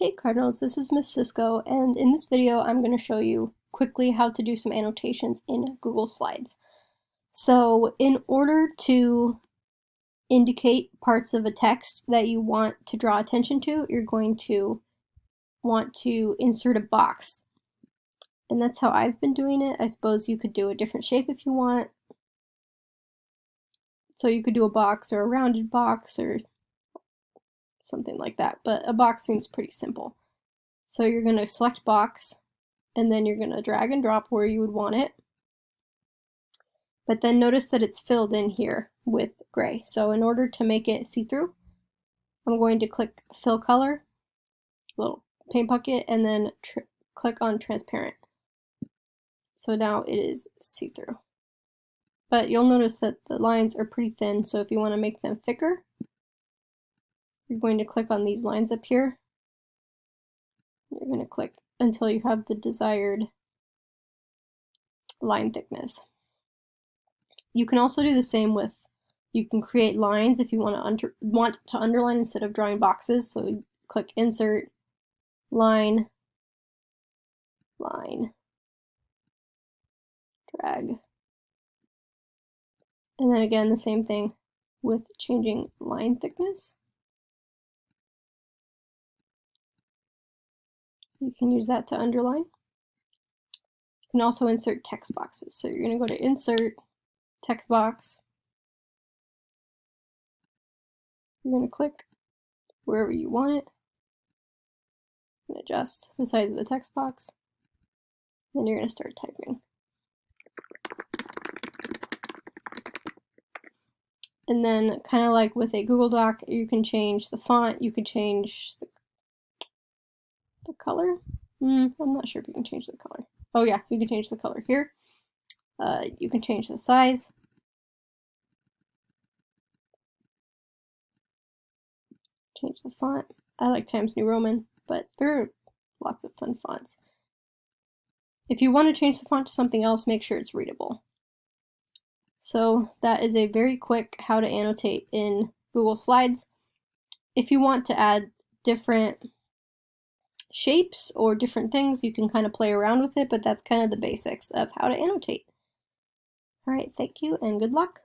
Hey Cardinals, this is Miss Cisco, and in this video I'm going to show you quickly how to do some annotations in Google Slides. So in order to indicate parts of a text that you want to draw attention to, you're going to want to insert a box. And that's how I've been doing it. I suppose you could do a different shape if you want. So you could do a box or a rounded box or something like that, but a box seems pretty simple. So you're going to select box, and then you're going to drag and drop where you would want it. But then notice that it's filled in here with gray. So in order to make it see-through, I'm going to click Fill Color, little paint bucket, and then click on Transparent. So now it is see-through. But you'll notice that the lines are pretty thin, so if you want to make them thicker, you're going to click on these lines up here. You're going to click until you have the desired line thickness. You can also do the same with, you can create lines if you want to underline instead of drawing boxes. So you click Insert, Line, Line, drag. And then again, the same thing with changing line thickness. You can use that to underline. You can also insert text boxes. So you're going to go to Insert, Text Box. You're going to click wherever you want it and adjust the size of the text box. Then you're going to start typing. And then, kind of like with a Google Doc, you can change the font, you can change the color. I'm not sure if you can change the color. Oh yeah, you can change the color here. You can change the size. Change the font. I like Times New Roman, but there are lots of fun fonts. If you want to change the font to something else, make sure it's readable. So that is a very quick how to annotate in Google Slides. If you want to add different shapes or different things, you can kind of play around with it, but that's kind of the basics of how to annotate. All right, thank you and good luck.